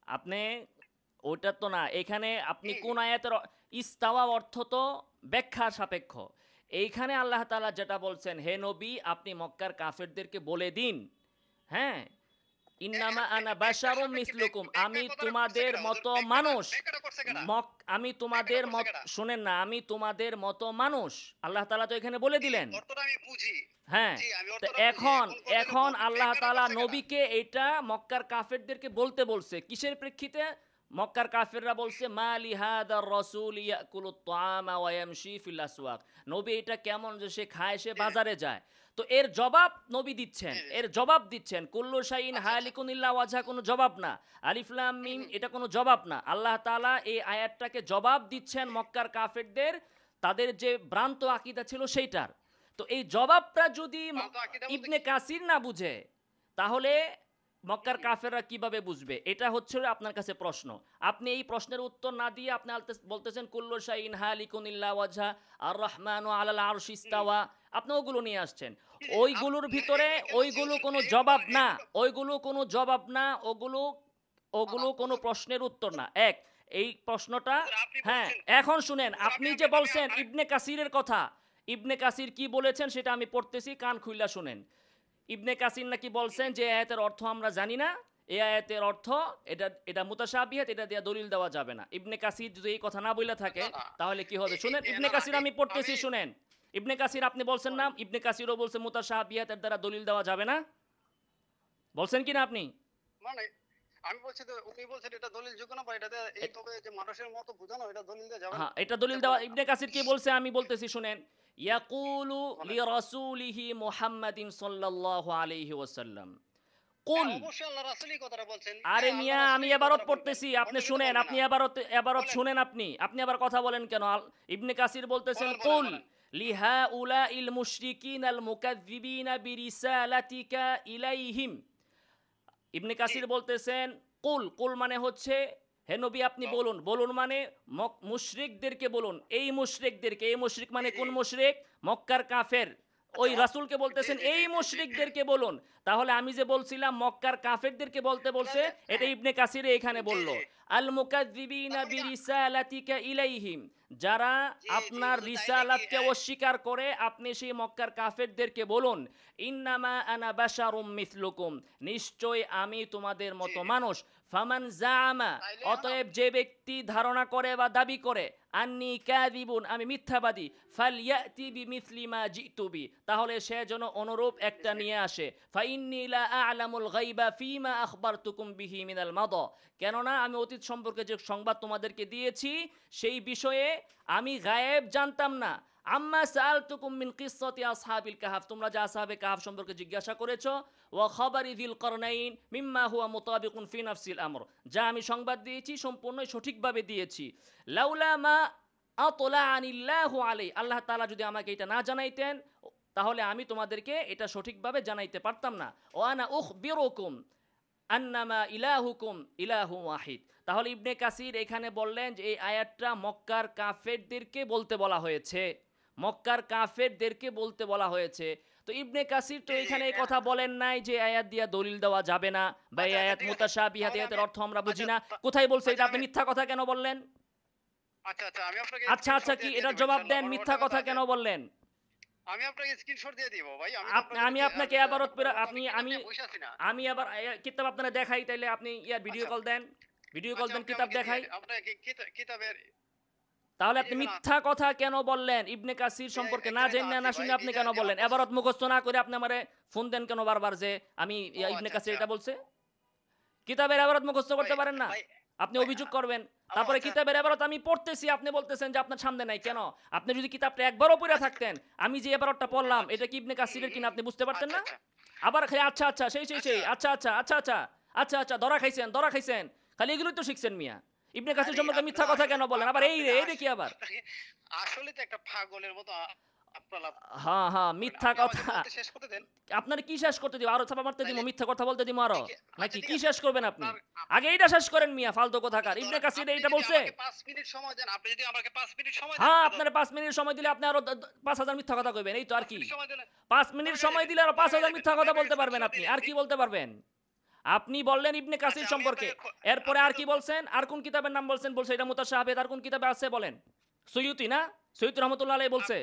আপনি ওইটা তো না। এখানে আপনি হুম, কোন হুম। আয়াতের ইস্তাওয়া অর্থ তো ব্যাখ্যা সাপেক্ষ। এইখানে আল্লাহ তাআলা যেটা বলছেন, হে নবী আপনি মক্কার কাফেরদেরকে বলে দিন, হ্যাঁ? ইন্নামা আনা ব্যাখ্যা বাশারুম সাপেক্ষে মিসলুকুম, ব্যাখ্যা আমি কথাটা করছে তোমাদের কেডা? হুজুর মতো ব্যাখ্যাটা মানুষ। ব্যাখ্যাটা করছে কেডা? আমি ব্যাখ্যাটা তোমাদের করছে কেডা? শুনেন না, আমি তোমাদের মতো মানুষ। আল্লাহ তাআলা তো এখানে বলে জি, দিলেন। অর্থটা আমি বুঝি। হ্যাঁ, জি, আমি তো অর্থটা বুঝি। এখন এখন কথা হলো এখন আল্লাহ ব্যাখ্যাটা তাআলা করছে কেডা? নবীকে এটা মক্কার কাফেরদেরকে বলতে বলছে। কিসের প্রেক্ষিতে? মক্কার কাফেররা বলছে মালি হাদার রাসূল ইয়াকুলুত তাআমা ওয়া ইয়ামশি ফিল আসওয়াক। নবী এটা কেমন যে সে খায়, সে জি, জি, বাজারে যায়। তো এর জবাব নবী দিচ্ছেন। জি, জি, জি। এর জবাব দিচ্ছেন। কুল্লু শাইইন আচ্ছা, আচ্ছা। হালিকুন ইল্লা ওয়াজহা, কোনো জবাব না। আলিফ লাম হুম, মিম হুম। এটা কোনো জবাব না। আল্লাহ তাআলা এই আয়াতটাকে জবাব দিচ্ছেন মক্কার কাফেরদের তাদের যে ভ্রান্ত আকীদা ছিল সেইটার। তো এই জবাবটা যদি ভ্রান্ত আকীদা বলতে ইবনে কি? কাসির না বুঝে, তাহলে হুম, মক্কার হুম। কাফেররা কিভাবে বুঝবে? এটা হচ্ছে হলো আপনার কাছে প্রশ্ন। আপনি এই প্রশ্নের উত্তর না দিয়ে আপনি বলতেছেন কুল্লু শাইইন হালিকুন ইল্লা ওয়াজহা, আর রহমানু আলাল আরশি হুম। ইস্তাওয়া। আপনি ওগুলো নিয়ে আসছেন। জি, জি। ওইগুলোর ভিতরে এগুলো কেন বলছি ওইগুলো হুজুর? কোনো এগুলো জবাব না। এগুলো ওইগুলো কোনো জবাব না। ওগুলো ওগুলো কোনো হুজুর, প্রশ্নের উত্তর হুজুর, না। এই প্রশ্নটা, হুজুর আপনি হ্যাঁ, বলছেন এখন শুনেন, হুজুর আপনি আমি যে আমি আমি বলছেন আরেক ইবনে কাসিরের কথা, ইবনে কাসির কি বলেছেন সেটা আমি পড়তেছি, কান খুইলা শুনেন। ইবনে কাসির নাকি হুম, বলছেন হুম। যে এই আয়াতের অর্থ আমরা জানি না, এই আয়াতের অর্থ এটা এটা মুতাশাবিহাত, এটা দিয়ে দলিল দেওয়া যাবে না। ইবনে কাসির যদি এই কথা না বইলা থাকে না, না। তাহলে কি হবে শুনেন, ইবনে না, না। কাসির আমি পড়তেছি আমি শুনেন। ইবনে কাসির আপনি বলছেন না, পড়েন। ইবনে কাসিরও বলছে মুতাশাবিহাতের দ্বারা দলিল দেওয়া যাবে না, বলছেন কি না আপনি? মানে আমি বলছি তো উনি বলছেন এটা দলিলযোগ্য না বা এটাতে এ- এইভাবে যে মানুষের মতো বোঝানো এটা দলিল দেওয়া যাবে না। হ্যাঁ, এটা দলিল এটা দেওয়া, বলেন না। ইবনে কাসির কি বলছে আমি বলতেছি শুনেন। ইয়াকুলু বলেন। লিরাসূলিহি মুহাম্মাদিন সাল্লাল্লাহু আলাইহি ওয়াসাল্লাম হ্যাঁ, কুল। অবশ্যই আল্লাহ রাসূলই কথাটা বলছেন। আরে হ্যাঁ, আল্লাহ মিয়া আমি রাসূলই এবারত কথাটা বলবেন। পড়তেছি, আপনি অন্য কেউ তো শুনেন, বলবে আপনি না। এবারত বলেন, শুনেন, আপনি আবার কথা বলেন কেন? ইবনে কাসির বলতেছেন বলেন, বলেন, কুল বলেন। লিহা উলা ইল মুশরিকিন আল মুকাযযিবিনা বিরিসালাতিকা ইলাইহিম। ইবনে জি। কাসির বলতেছেন কুল, কুল মানে হচ্ছে হে নবী আপনি তো বলুন, বলুন মানে মুশরিকদেরকে বলুন, এই মুশরিকদেরকে, এই মুশরিক জি, মানে জি। কোন মুশরিক? মক্কার কাফের। ওই আচ্ছা। রাসূলকে জি, বলতেছেন জি, জি, এই জি, জি। মুশরিকদেরকে বলুন। তাহলে আমি যে বলছিলাম মক্কার কাফেরদেরকে বলতে বলছে, তাহলে এটা হ্যাঁ, ইবনে কাসির এখানে জি, বলল। জি। আল মুকাযযিবিনা তার মানে কি বিরিসালাতিকা ইলাইহিম, যারা জি, জি আপনার হুজুর তাইলে কি রিসালাতকে অস্বীকার করে আপনি সেই মক্কার কাফেরদেরকে বলুন ইন্নামা আনা বাশারুম মিথলুকুম, নিশ্চয় আমি তোমাদের জি, মতো জি। মানুষ। ফামান জাআমা, তাইলে অতএব যে ব্যক্তি ধারণা করে বা দাবি করে আন্নি কাযিবুন, আমি মিথ্যাবাদী, ফালইয়াতি বিমিথলি মা জিতু বি, তাহলে সে যেন অনুরূপ জি, একটা জি। নিয়ে আসে। ফাইন্নী লা আ'লামুল গায়বা ফীমা আখবারতুকুম বিহি মিনাল মাদা, কেননা আমি অতীত সম্পর্কে যে সংবাদ তোমাদেরকে দিয়েছি সেই বিষয়ে আমি গায়েব জানতাম না। আম্মা সাআলতুকুম মিন কিসসাতি আসহাবিল কাহাফ, তোমরা যে আসহাবে কাহাফ সম্পর্কে জিজ্ঞাসা করেছো, ওয়া খাবারি যিল করনাইন মিম্মা হুয়া মুতাবিকুন ফি নাফসিল আমর, যা আমি সংবাদ দিয়েছি সম্পূর্ণই সঠিকভাবে দিয়েছি। লাউলা মা আতলাআনিল্লাহু আলাইহি, আল্লাহ তাআলা যদি আমাকে এটা না জানাইতেন তাহলে আমি তোমাদেরকে এটা সঠিকভাবে জানাইতে পারতাম না। ওয়া আনা উখবিরুকুম আন্নামা ইলাহুকুম ইলাহু ওয়াহিদ। তাহলে ইবনে কাসির এখানে বললেন যে এই আয়াতটা মক্কার কাফেরদেরকে বলতে বলা হয়েছে, মক্কার কাফেরদেরকে বলতে বলা হয়েছে। তো ইবনে কাসির তো জি, জি, এখানে এই কথা বলেন নাই যে আয়াত দিয়া দলিল দেওয়া যাবে না বা এই আচ্ছা, আচ্ছা, আয়াত ঠিক আছে। মুতাশাবিহাত, তাহলে আয়াতের আমি অর্থ আমরা বুঝি আচ্ছা, না। কোথায় বলছে এটা? আচ্ছা আপনি মিথ্যা কথা কেন বললেন? আচ্ছা, আচ্ছা, আমি আপনাকে আচ্ছা আচ্ছা, স্ক্রিনশট কি দিয়ে এটার দিব জবাব ইনশাআল্লাহ। দেন, বড় মিথ্যা একটা কথা কথা আছে। কেন বললেন? আমি আপনাকে স্ক্রিনশট দিয়ে দিব ভাই। আমি তো আপনাকে আমি আপনাকে আবারত আমি কিতাব আমি নিয়ে বসে আছি না। আমি আবার কিতাব আপনারা দেখাই, তাইলে আপনি ইয়ার ভিডিও আচ্ছা, কল দেন, ভিডিও কল আচ্ছা, দেন, আপনি কিতাব আমাকে দিয়ে দেখাই। আপনাকে কিতাবের তাহলে আপনি ভিডিও মিথ্যা কথা কেন বললেন ইবনে কাসির সম্পর্কে? না এখানে তো জেনে আছে না ভাই। শুনে আপনি এটা কেন বললেন? আপনার এবারত মুখস্থ না করে আপনি আমারে ফোন দেন কেন বারবার যে আমি ও ইবনে আচ্ছা, কাসির আচ্ছা। এটা বলছে? কিতাবের এবারত মুখস্থ ভাই করতে পারেন না? ভাই আপনি ভাই অভিযোগ করবেন। ও তারপরে আচ্ছা, কিতাবের এবারত আমি পড়তেছি, আপনি বলতেছেন যে আপনার সামনে নাই। কেন? আপনি যদি কিতাবটা একবারও পড়ে আচ্ছা, থাকতেন, আমি যে এবারতটা পড়লাম আচ্ছা। এটা কি ইবনে কাসিরের কিনা আপনি বুঝতে পারতেন আচ্ছা, না? আচ্ছা। আবার খালি আচ্ছা আচ্ছা, সেই সেই আচ্ছা, সেই, আচ্ছা আচ্ছা, আচ্ছা আচ্ছা, আচ্ছা আচ্ছা, ধরা খাইছেন, ধরা খাইছেন। খালি এগুলোই তো শিখছেন মিয়া। ইবনে কাসির আরে সম্পর্কে আপনি মিথ্যা তো কথা আসলে কেন বলেন? আবার এই আপনি রে, তো এই রে কি আবার? আপনাকে আসলে তো একটা পাগলের মতো আপ্রালাপ হ্যাঁ হ্যাঁ, করেন। মিথ্যা আপনি আমাকে কথা। বলতে শেষ করতে দেন। আপনার কি শেষ করতে দিব? আরো ছাপা মারতে দিব? তাইলে মিথ্যা কথা বলতে দিব আরো? আচ্ছা নাকি ঠিক কি আছে। শেষ করবেন আপনি? আপনার আগে এইটা শেষ করেন মিয়া, ফালতু আপনি কথাকার। তো ইবনে ধরেন কাসির আপনি এইটা যদি বলছে? আমাকে ৫ মিনিট সময় দেন, আপনি যদি আমাকে ৫ মিনিট সময় দেন হ্যাঁ, দাদা, আপনারা ৫ মিনিট সময় দিলে আপনি আরো ৫,০০০ মিথ্যা কথা কইবেন। এই তো, আর ৫ কি? মিনিট সময় দিলে ৫ মিনিট সময় দিলে আরো পরে ৫,০০০ মিথ্যা আপনি কথা আমাকে বলতে পারবেন স্ক্রিনশট আপনি। দিয়ে আর কি বলতে পারবেন? আপনি বললেন ইবনে আচ্ছা কাসির আমি সম্পর্কে। আপনাকে এরপরে আপনি আর তো কি বলছেন? আর কোন কিতাবের নাম বলছেন? বলছে এটা মুতাশাবিহ। আর কোন কিতাবে আছে বলেন? সৈয়ুতি না? সৈয়ুতি রহমাতুল্লাহ আলাইহি বলছে।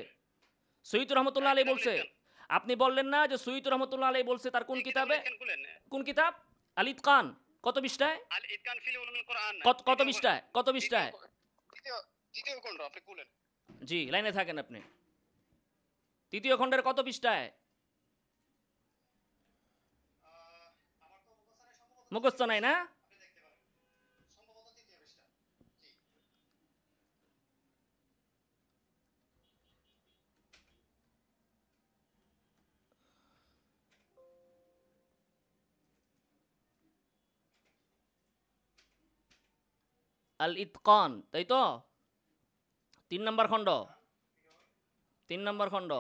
সৈয়ুতি রহমাতুল্লাহ আলাইহি কিতাব বলছে। লিখেন। আপনি বললেন না যে সৈয়ুতি রহমাতুল্লাহ আলাইহি বলছে তার কোন জি কিতাব কিতাবে? লিখেন খুলেন। কোন কিতাব? আল ইতকান। কত পৃষ্ঠায়? আল ইতকান ফিল উলুমুল কোরআন। কত পৃষ্ঠায়? কত দ্বিতীয় পৃষ্ঠায়? দ্বিতীয় দ্বিতীয় খণ্ড আপনি খুলেন। জি, লাইনে থাকেন আপনি। তৃতীয় খণ্ডের কত পৃষ্ঠায়? আমার তো মুখস্থ নাই সম্ভবত মুখস্থ নাই না? আপনি দেখতে পারেন। সম্ভবত তৃতীয় পৃষ্ঠা। জি। আল ইতকান, তাই তো? ৩ নম্বর খণ্ড। ৩ নম্বর খণ্ড।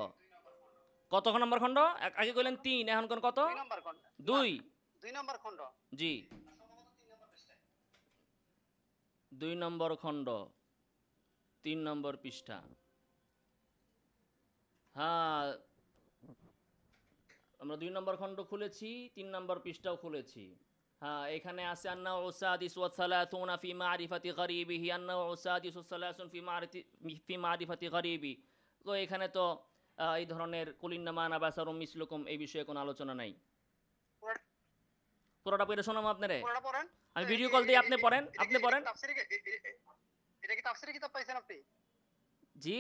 কত নম্বর খণ্ড? আগে কইলেন ৩, এখন কোন কত? ২ নাম্বার খণ্ড। না, ২। ২ নাম্বার খণ্ড। জি, সম্ভবত ৩ নাম্বার পৃষ্ঠায়। ২ নম্বর খণ্ড, ৩ নম্বর পৃষ্ঠা। হ্যাঁ, আমরা ২ নম্বর খণ্ড খুলেছি, ৩ নম্বর পৃষ্ঠাও খুলেছি। হ্যাঁ, এখানে আছে আন্নাহু সাদিস ওয়া সালাসুনা ফি মারিফাতি গরিবিহি, আন্নাহু সাদিসু সালাসুন ফি মারিফাতি গরিবি। তো এখানে তো এই ধরনের কুল ইন্নামা আনা বাশারুম মিসলুকুম এই বিষয়ে কোনো আলোচনা নাই। পুরো- পুরোটা পড়ে শোনাবো আপনারে? পুরোটা পড়েন। আমি ভিডিও কল দিই, আপনি পড়েন, এটা আপনি কি পড়েন। তাফসীরে এটা কি তাফসীরে কিতাব পাইছেন আপনি? জি,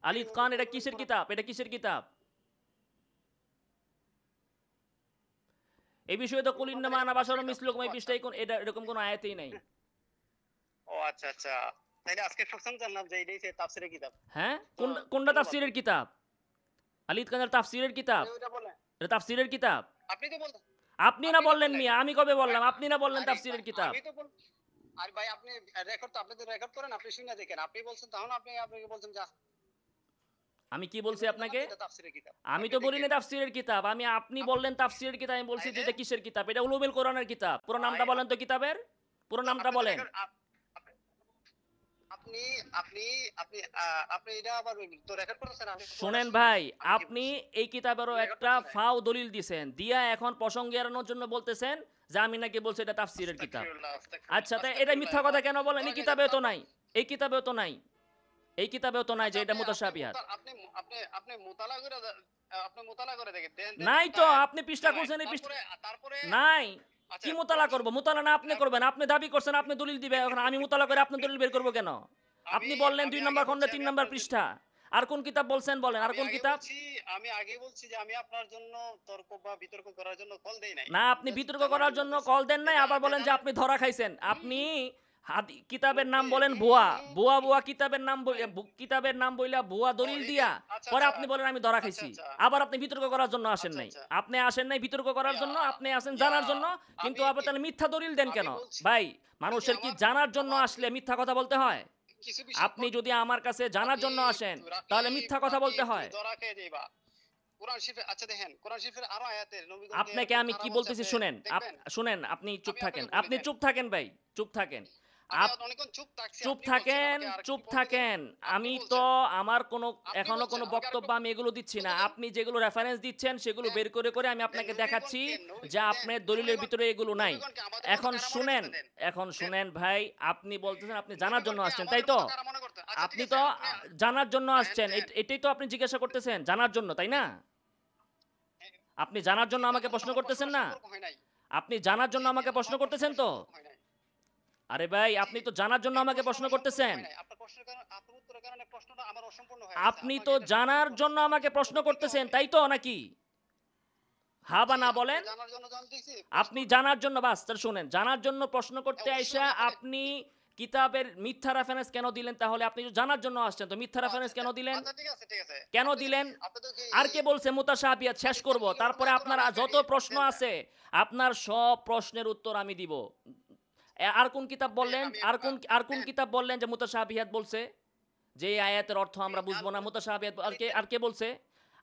আল ইতকান এটা কিসের কিতাব? এটা কিসের কিতাব? এই বিষয়ে তো কুল ইন্নামা আনা বাশারুম মিসলুকুম এই পৃষ্ঠায় এটা এরকম কোনো আয়াতেই নাই। ও আচ্ছা, আচ্ছা। তাইলে আজকে প্রথম জানলাম যে এটাই সে তাফসীরের কিতাব। হ্যাঁ, তো কোনটা ধন্যবাদ। তাফসীরের কিতাব? আল ইতকানের তাফসীরের কিতাব? ওইটা বলেন। এটা তাফসীরের কিতাব? আপনি তো বলতেন। আপনি না আপনি তো বললেন বললেন। মিয়া, আমি কবে বললাম? আপনি না বললেন আরে তাফসীরের ভাই, কিতাব? আমি তো বল আরে ভাই আপনি রেকর্ড তো আপনি তো রেকর্ড করেন, আপনি শুনে দেখেন। আপনি বলছেন তখন আপনাকে বলছেন যে আমি কি বলছি আপনাকে? এটা তাফসীরের কিতাব। আমি আপনি তো বলি না দেখেন। তাফসীরের কিতাব। আপনি বললেন তাফসীরের কিতাব, আমি বলছি যে তাইলে এটা কিসের কিতাব? এটা উলুমুল কোরআনের কিতাব। পুরো নামটা ভাই বলেন তো কিতাবের? পুরো নামটা আপনি তো বলেন। রেকর্ড আপনি আপনি আপনি আপনি এটা আবার তো রেকর্ড করেছেন। আপনি শুনেন ভাই, আমি কি আপনি বলছি? এই কিতাবেরও রেকর্ড একটা করছেন? ফাও দলিল দিছেন। দিয়া এখন প্রসঙ্গ এড়ানোর জন্য বলতেছেন যে আমি নাকি বলছি এটা তাফসীরের কিতাব। আস্তাগফিরুল্লাহ, আস্তাগফিরুল্লাহ, আচ্ছা, তাই এটা আস্তাগফিরুল্লাহ। মিথ্যা কথা কেন বলেন? এই ধরেন কিতাবেও তো নাই। এই কিতাবেও তো নাই। এই কিতাবেও তো নাই যে আচ্ছা, এটা মুতাশাবিহাত। আপনি আপনি আপনি আপনি মোতালা করে দেখেন। দেন নাই তো, আপনি পৃষ্ঠা নাই। খুলছেন, এই পৃষ্ঠা তারপরে নাই। আচ্ছা কি মোতালা করব? মোতালা না আপনি না, করবেন। আপনি দাবি করছেন, আপনি দলিল দিবেন। এখন আমি মোতালা করে আপনি দলিল বের করব কেন? আপনি বললেন ২ আমি নম্বর আগে খণ্ডে বলছি ৩ আমি নম্বর আপনার পৃষ্ঠা। আর কোন কিতাব বলছেন বলেন? আর আমি কোন আগে কিতাব? বলছি আমি আগে বলছি যে আমি আপনার জন্য তর্ক বা বিতর্ক করার জন্য কল দেই নাই। না, আপনি বিতর্ক জানার করার জন্য জন্য দিছি। কল দেন নাই, এটা আবার বলেন যে জানার আপনি ধরা খাইছেন। আপনি কিতাবের নাম বলেন ভুয়া কিতাবের নাম কিতাবের নাম বইলা ভুয়া দলিল দিয়া আচ্ছা, পরে আচ্ছা। আপনি বলেন আমি ধরা আচ্ছা, খাইছি। আচ্ছা। আবার আপনি বিতর্ক করার জন্য আসেন আচ্ছা, নাই। আচ্ছা। আপনি আসেন নাই বিতর্ক করার জন্য, আপনি আসেন ইয়া, জানার জন্য। কিন্তু আমি আবার তাহলে মিথ্যা দলিল দেন আমি কেন? বলছি ভাই, মানুষের কি আমার জানার জন্য আমার আসলে মিথ্যা কথা বলতে হয়? কিছু বিষয় আপনি যদি আমার কাছে জানার জন্য আসেন তাহলে মিথ্যা কথা বলতে হয়? ধরা খেয়ে যাইবা। কোরআন শরীফে আচ্ছা দেখেন, কোরআন শরীফের আরো আয়াতের নবীগণকে আপনাকে এরকম আমি তারা কি বলছে বলতেছি যে, শুনেন। দেখবেন শুনেন, আপনি চুপ আমি থাকেন, আপনাকে বলি আপনি দেন। চুপ থাকেন ভাই, চুপ থাকেন। আমি আপ অনেকক্ষণ চুপ থাকছি, চুপ আপনি বলছেন থাকেন, আমাকে আর কি চুপ বলতে দেন? থাকেন। আপনি আমি তো বলছেন, আমার কোনো আপনি এখনো বলছেন কোনো আমাকে বক্তব্য আমি এগুলো দিচ্ছি না। বলতে দেন। আপনি যেগুলো রেফারেন্স দিচ্ছেন সেগুলো দেন, বের করে আমি দেন আপনাকে দেখাচ্ছি নবী যে দেন, আপনার দলিলের ভিতরে এগুলো নাই। নবীগণকে আমাদের মতো এখন কারা মনে শুনেন, করতে দেন। এখন দেন, শুনেন ভাই, আপনি বলতেছেন আপনি জানার জন্য নবীগণকে আসছেন, তাই আমাদের তো? মতো কারা মনে করতে, আচ্ছা ঠিক আপনি আছে তো আপনি জানার জন্য দেন, আসছেন। দেন। এটাই তো আপনি জিজ্ঞাসা করতেছেন, জানার জন্য, তাই না? হ্যাঁ, আপনি জানার জি, জন্য তার আমাকে সাথে তো প্রশ্ন আমার করতেছেন প্রশ্নের না? সম্পর্ক হয় নাই। আপনি জানার জি, জন্য জি, আমাকে প্রশ্ন আমার করতেছেন প্রশ্নের তো? সম্পর্ক হয় নাই। আরে ভাই, জি, আপনি তো জানার জন্য এই আমাকে প্রশ্নটা প্রশ্ন আমার সম্পূর্ণ করতেছেন। হয় নাই। আপনার প্রশ্নের কারণে, আপনার উত্তরের কারণে প্রশ্নটা আমার অসম্পূর্ণ হয়ে গেছে। আপনি আপনাকে তো এটা সম্পূর্ণ জানার করতে জন্য হবে, আমাকে আমাকে সম্পূর্ণ প্রশ্ন করে দিতে করতেছেন, হবে। তাই তো নাকি? হ্যাঁ বা জি, না আপনাকে বলেন? জানার জন্য জানতেছি আপনি প্রশ্ন। জানার জন্য, বাস তাহলে শুনেন, জানার জন্য প্রশ্ন করতে অবশ্যই আইসা আমি আপনাকে আপনি জি, কিতাবের মিথ্যা রেফারেন্স কেন দিলেন? তাহলে আপনি তো জানার জন্য আসছেন, তো মিথ্যা ও রেফারেন্স আচ্ছা, কেন দিলেন? আচ্ছা ঠিক আছে, ঠিক আছে। কেন আপনি দিলেন? আপনি তো কি আর কে বলছে মুতাশাবিহাত? শেষ হাদিস করব, থেকে কি তারপরে আপনার কোরআনের যত প্রশ্ন দেন না। আছে আপনার সব প্রশ্নের উত্তর আমি দিব। আর কোন কিতাব আপনি বললেন, আমি আর কোন দেন। কিতাব বললেন যে মুতাশাবিহাত বলছে, যে এই আয়াতের অর্থ জি, আমরা বুঝবো না, আমি মুতাশাবিহাত? আর আমি কে, দেন। আর কে বলছে?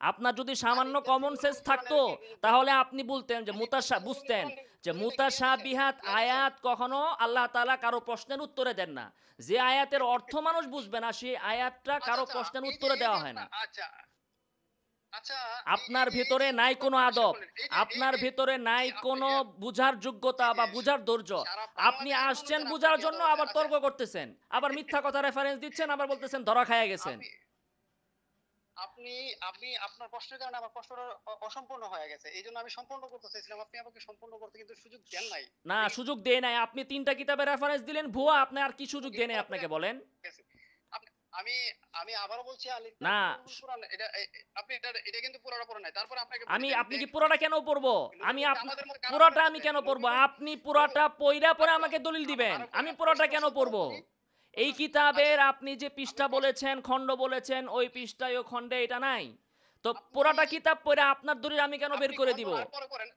আপনার যদি আমি সামান্য দেখছি কমন সেন্স থাকতো কোরআনের কি তাহলে আপনি বলতেন যে আমি দেখছি বুঝতেন কোরআন যে দলিল দিয়ে দিছেন, মুতাশাবিহাত দিয়ে দিছেন। আয়াত কখনো আল্লাহ তাআলা কারো প্রশ্নের উত্তরে দেন না। যে আয়াতের অর্থ মানুষ বুঝবে না সেই আয়াতটা আচ্ছা, কারো আচ্ছা। প্রশ্নের এই যে উত্তরে এই যে দেওয়া হয় না। আপনার আচ্ছা, আচ্ছা আপনার এই যে ভেতরে নাই সুন্দর কোনো একটা বিষয় আদব, বললেন। আপনার এই ভেতরে নাই জি, আপনি কোনো বুঝার জি, যোগ্যতা জি, বা বুঝার ধৈর্য। সারা আপনি বাংলাদেশের আসছেন মানুষের আপনার বুঝার কি জন্য, আদব আছে? আবার আচ্ছা, তর্ক করতেছেন, আবার মিথ্যা কথা রেফারেন্স দিচ্ছেন, আবার বলতেছেন ধরা খায়া গেছেন। আপনি আপনি আপনি আপনার প্রশ্নের কারণে আমার প্রশ্নটা অসম্পূর্ণ হয়ে গেছে। এইজন্য আমি সম্পূর্ণ করতে চাইছিলাম। আপনি আমাকে সম্পূর্ণ করতে কিন্তু সুযোগ দেন নাই। না, আপনি সুযোগ দেয় নাই। আপনি ৩ টা কিতাবের রেফারেন্স দিলেন ভুয়া, আপনি আর কি সুযোগ দেয় নাই ইগনোর করে আপনাকে বলেন? গেছে। আপনি আমি আমি আবারও বলছি আল না, ইসলাম কুরআন এটা আপনি এটা কিন্তু পুরোটা পড়েন নাই। তারপরে আপনাকে বলে আমি, দেন আপনি যে কি পুরাটা কেন পড়বো? আমি নবীগণকে আমাদের মতো কারা মনে পুরাটা আমি করতেন? কেন পড়বো? নবীগণ আপনি ও পুরাটা পইরা পরে আচ্ছা আমাকে দলিল দিবেন। আরো আমি কয়েকটা পুরাটা প্রশ্ন কেন সম্পূর্ণ পড়বো? করি। এই আচ্ছা কিতাবের আপনি যে আমি পৃষ্ঠা বলেছেন, খণ্ড বলেছেন, ওই পৃষ্ঠায় ও খণ্ডে এটা নাই। তো আপনি পুরাটা কিতাব পইরা আপনার দলিল আমি কেন বের আপনি করে খন্ড দিব? আর পরে করেন।